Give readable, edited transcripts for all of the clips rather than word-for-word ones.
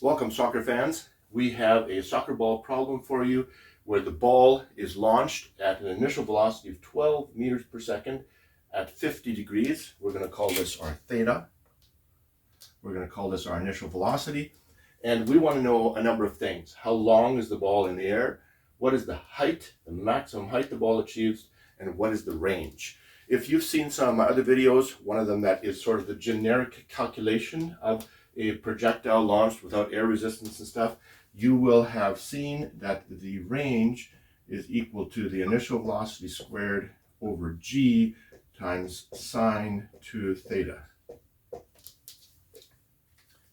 Welcome, soccer fans. We have a soccer ball problem for you where the ball is launched at an initial velocity of 12 meters per second at 50 degrees. We're going to call this our theta. We're going to call this our initial velocity. And we want to know a number of things. How long is the ball in the air? What is the height, the maximum height the ball achieves? And what is the range? If you've seen some of my other videos, one of them that is sort of the generic calculation of a projectile launched without air resistance and stuff, you will have seen that the range is equal to the initial velocity squared over g times sine 2 theta.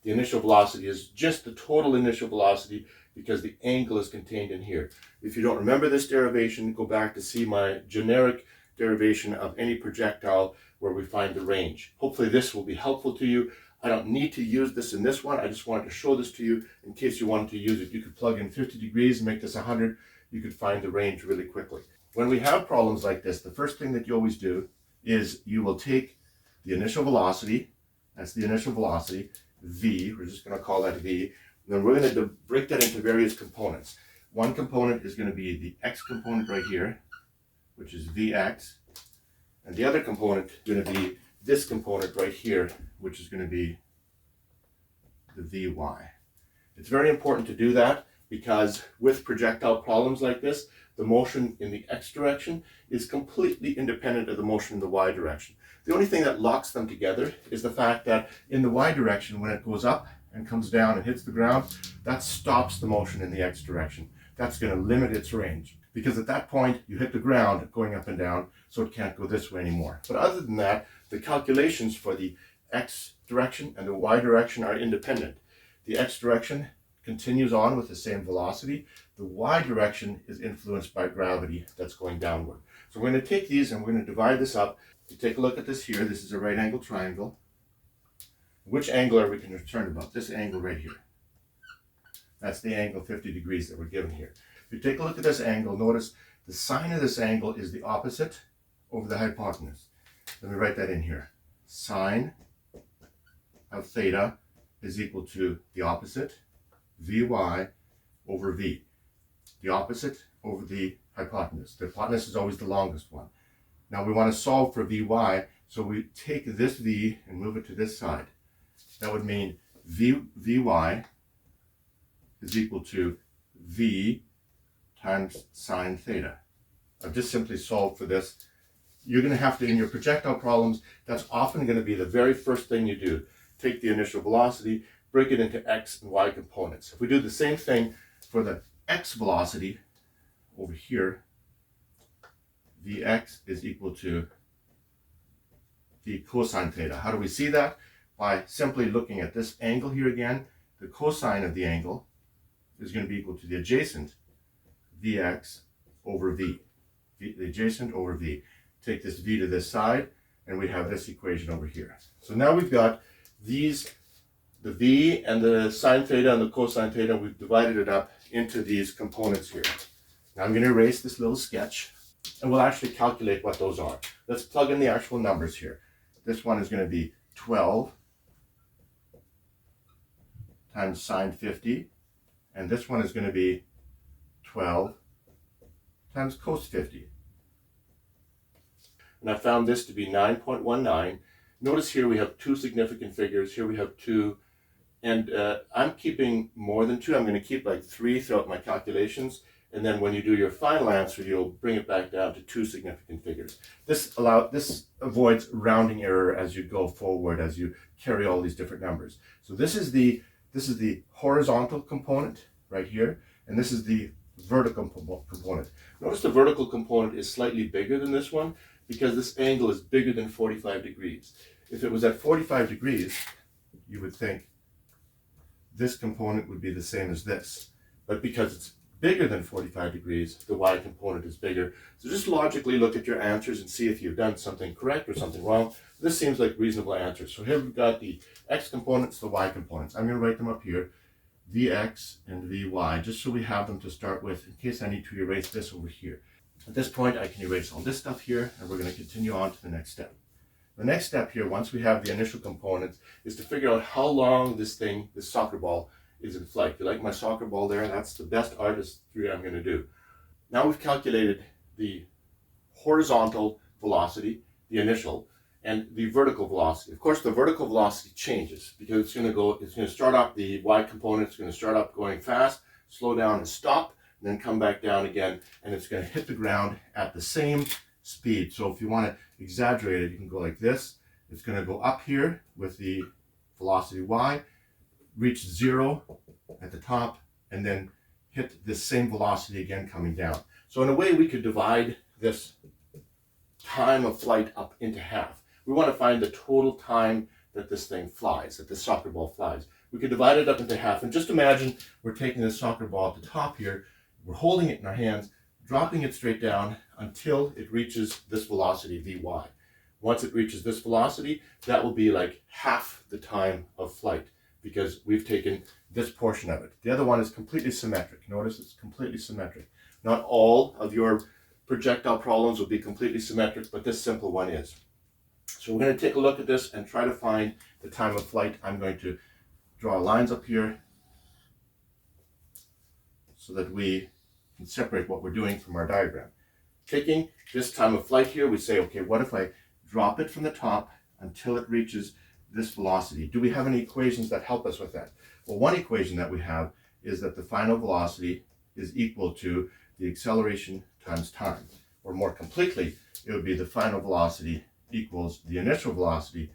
The initial velocity is just the total initial velocity because the angle is contained in here. If you don't remember this derivation, go back to see my generic derivation of any projectile where we find the range. Hopefully this will be helpful to you. I don't need to use this in this one. I just wanted to show this to you in case you wanted to use it. You could plug in 50 degrees and make this 100. You could find the range really quickly. When we have problems like this, the first thing that you always do is you will take the initial velocity, that's the initial velocity, v, we're just going to call that v, and then we're going to break that into various components. One component is going to be the x component right here, which is vx, and the other component is going to be this component right here, which is going to be the vy. It's very important to do that because with projectile problems like this, the motion in the x direction is completely independent of the motion in the y direction. The only thing that locks them together is the fact that in the y direction, when it goes up and comes down and hits the ground, that stops the motion in the x direction. That's going to limit its range because at that point you hit the ground going up and down, so it can't go this way anymore. But other than that, the calculations for the x direction and the y direction are independent. The x direction continues on with the same velocity. The y direction is influenced by gravity that's going downward. So we're going to take these and we're going to divide this up. You take a look at this here. This is a right angle triangle. Which angle are we concerned about? This angle right here. That's the angle 50 degrees that we're given here. If you take a look at this angle, notice the sine of this angle is the opposite over the hypotenuse. Let me write that in here. Sine of theta is equal to the opposite, vy, over v. The opposite over the hypotenuse. The hypotenuse is always the longest one. Now we want to solve for vy, so we take this v and move it to this side. That would mean vy is equal to v times sine theta. I've just simply solved for this. You're going to have to, in your projectile problems, that's often going to be the very first thing you do. Take the initial velocity, break it into x and y components. If we do the same thing for the x velocity over here, vx is equal to the cosine theta. How do we see that? By simply looking at this angle here again. The cosine of the angle is going to be equal to the adjacent vx over v. The adjacent over v. Take this v to this side, and we have this equation over here. So now we've got these, the v and the sine theta and the cosine theta, we've divided it up into these components here. Now I'm going to erase this little sketch, and we'll actually calculate what those are. Let's plug in the actual numbers here. This one is going to be 12 times sine 50, and this one is going to be 12 times cos 50. And I found this to be 9.19. Notice here we have two significant figures. Here we have 2. And I'm keeping more than 2. I'm going to keep like 3 throughout my calculations. And then when you do your final answer, you'll bring it back down to 2 significant figures. This avoids rounding error as you go forward, as you carry all these different numbers. So this is the horizontal component right here. And this is the vertical component. Notice the vertical component is slightly bigger than this one, because this angle is bigger than 45 degrees. If it was at 45 degrees, you would think this component would be the same as this. But because it's bigger than 45 degrees, the y component is bigger. So just logically look at your answers and see if you've done something correct or something wrong. This seems like reasonable answers. So here we've got the x components, the y components. I'm going to write them up here, vx and vy, just so we have them to start with in case I need to erase this over here. At this point, I can erase all this stuff here, and we're going to continue on to the next step. The next step here, once we have the initial components, is to figure out how long this soccer ball, is in flight. You like my soccer ball there? That's the best artistry I'm going to do. Now we've calculated the horizontal velocity, the initial, and the vertical velocity. Of course, the vertical velocity changes because it's going to start up, the y component is going to start up going fast, slow down and stop, and then come back down again, and it's going to hit the ground at the same speed. So if you want to exaggerate it, you can go like this. It's going to go up here with the velocity y, reach 0 at the top, and then hit the same velocity again coming down. So in a way, we could divide this time of flight up into half. We want to find the total time that this thing flies, that this soccer ball flies. We could divide it up into half, and just imagine we're taking this soccer ball at the top here, we're holding it in our hands, dropping it straight down until it reaches this velocity Vy. Once it reaches this velocity, that will be like half the time of flight because we've taken this portion of it. The other one is completely symmetric. Notice it's completely symmetric. Not all of your projectile problems will be completely symmetric, but this simple one is. So we're going to take a look at this and try to find the time of flight. I'm going to draw lines up here so that we can separate what we're doing from our diagram. Taking this time of flight here, we say, okay, what if I drop it from the top until it reaches this velocity? Do we have any equations that help us with that? Well, one equation that we have is that the final velocity is equal to the acceleration times time. Or more completely, it would be the final velocity equals the initial velocity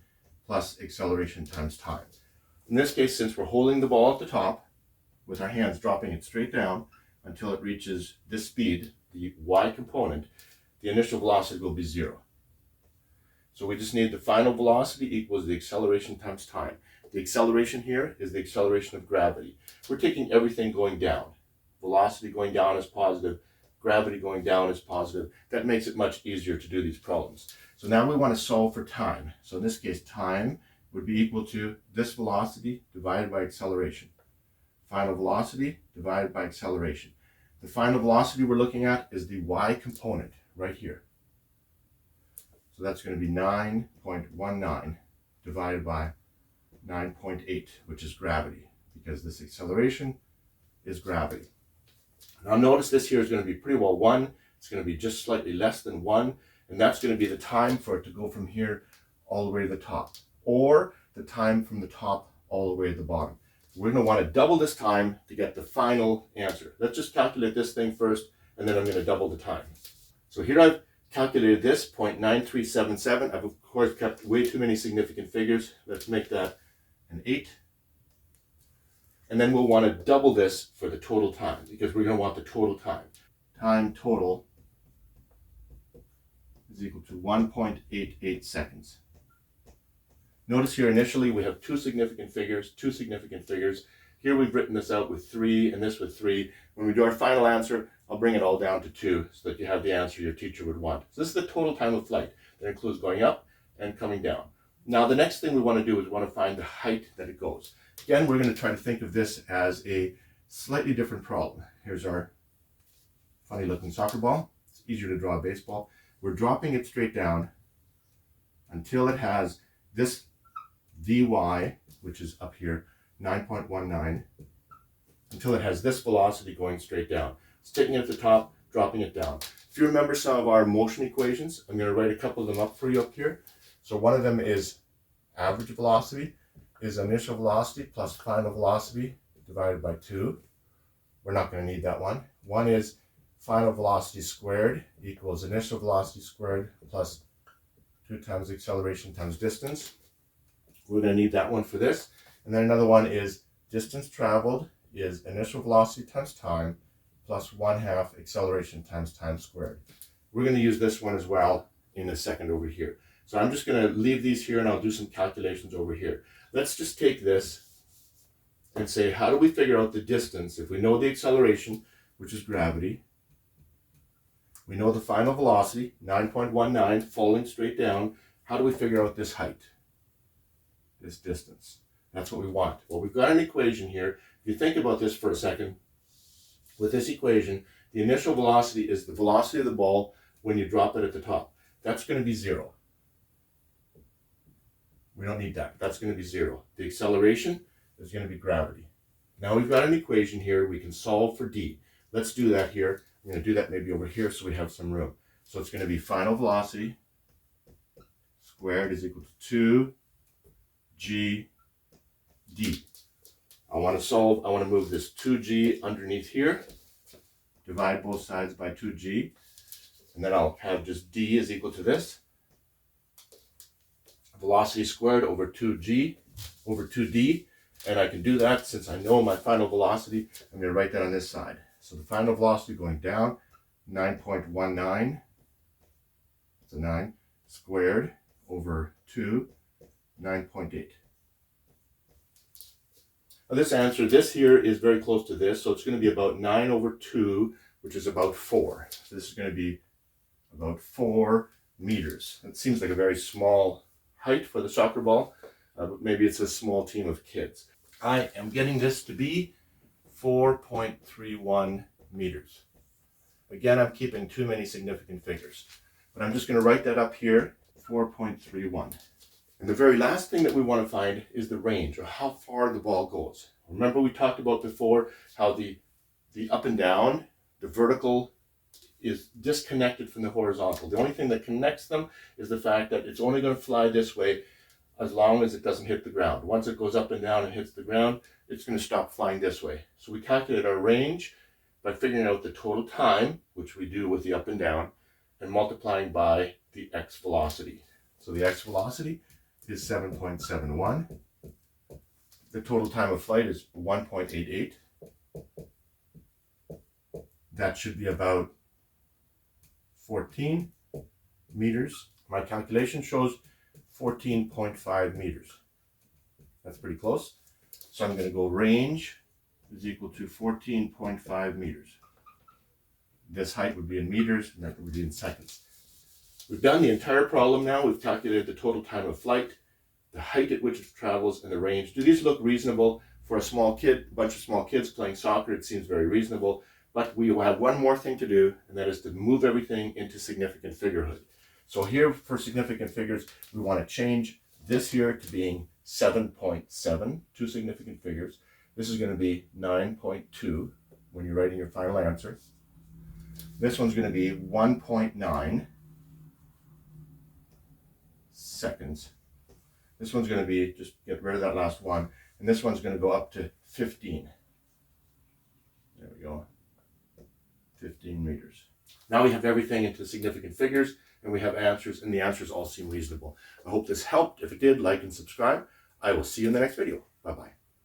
plus acceleration times time. In this case, since we're holding the ball at the top with our hands, dropping it straight down until it reaches this speed, the y component, the initial velocity will be 0. So we just need the final velocity equals the acceleration times time. The acceleration here is the acceleration of gravity. We're taking everything going down. Velocity going down is positive. Gravity going down is positive. That makes it much easier to do these problems. So now we want to solve for time. So in this case, time would be equal to this velocity divided by acceleration. Final velocity divided by acceleration. The final velocity we're looking at is the y component right here. So that's going to be 9.19 divided by 9.8, which is gravity, because this acceleration is gravity. Now notice this here is going to be pretty well 1. It's going to be just slightly less than 1, and that's going to be the time for it to go from here all the way to the top, or the time from the top all the way to the bottom. We're going to want to double this time to get the final answer. Let's just calculate this thing first, and then I'm going to double the time. So here I've calculated this, 0.9377. I've of course kept way too many significant figures. Let's make that an 8. And then we'll want to double this for the total time, because we're going to want the total time. Time total is equal to 1.88 seconds. Notice here initially we have two significant figures. Here we've written this out with 3 and this with 3. When we do our final answer, I'll bring it all down to 2 so that you have the answer your teacher would want. So this is the total time of flight. That includes going up and coming down. Now the next thing we want to do is we want to find the height that it goes. Again, we're going to try to think of this as a slightly different problem. Here's our funny looking soccer ball. It's easier to draw a baseball. We're dropping it straight down until it has this Vy, which is up here, 9.19, until it has this velocity going straight down. It's taking it at the top, dropping it down. If you remember some of our motion equations, I'm going to write a couple of them up for you up here. So one of them is average velocity is initial velocity plus final velocity divided by 2. We're not going to need that one. One is final velocity squared equals initial velocity squared plus 2 times acceleration times distance. We're going to need that one for this. And then another one is distance traveled is initial velocity times time plus 1/2 acceleration times time squared. We're going to use this one as well in a second over here. So I'm just going to leave these here and I'll do some calculations over here. Let's just take this and say, how do we figure out the distance if we know the acceleration, which is gravity? We know the final velocity, 9.19, falling straight down. How do we figure out this height? This distance. That's what we want. Well, we've got an equation here. If you think about this for a second, with this equation, the initial velocity is the velocity of the ball when you drop it at the top. That's going to be 0. We don't need that. That's going to be 0. The acceleration is going to be gravity. Now we've got an equation here. We can solve for d. Let's do that here. I'm going to do that maybe over here so we have some room. So it's going to be final velocity squared is equal to 2g d. I want to move this 2g underneath here, divide both sides by 2g, and then I'll have just d is equal to this. Velocity squared over 2g over 2d, and I can do that since I know my final velocity. I'm going to write that on this side. So the final velocity going down, 9.19, that's a 9, squared over 2, 9.8. Now this answer, this here is very close to this, so it's going to be about 9 over 2, which is about 4. So this is going to be about 4 meters. It seems like a very small height for the soccer ball, but maybe it's a small team of kids. I am getting this to be 4.31 meters. Again, I'm keeping too many significant figures, but I'm just going to write that up here, 4.31. And the very last thing that we want to find is the range, or how far the ball goes. Remember we talked about before how the up and down, the vertical is disconnected from the horizontal. The only thing that connects them is the fact that it's only going to fly this way as long as it doesn't hit the ground. Once it goes up and down and hits the ground, it's going to stop flying this way. So we calculate our range by figuring out the total time, which we do with the up and down, and multiplying by the x velocity. So the x velocity is 7.71. The total time of flight is 1.88. That should be about 14 meters. My calculation shows 14.5 meters. That's pretty close. So I'm going to go range is equal to 14.5 meters. This height would be in meters, and that would be in seconds. We've done the entire problem now. We've calculated the total time of flight, the height at which it travels, and the range. Do these look reasonable for a small kid, a bunch of small kids playing soccer? It seems very reasonable. But we will have one more thing to do, and that is to move everything into significant figurehood. So here for significant figures, we want to change this here to being 7.7, two significant figures. This is going to be 9.2 when you're writing your final answer. This one's going to be 1.9 seconds. This one's going to be, just get rid of that last one, and this one's going to go up to 15. There we go. 15 meters. Now we have everything into significant figures, and we have answers, and the answers all seem reasonable. I hope this helped. If it did, like and subscribe. I will see you in the next video. Bye-bye.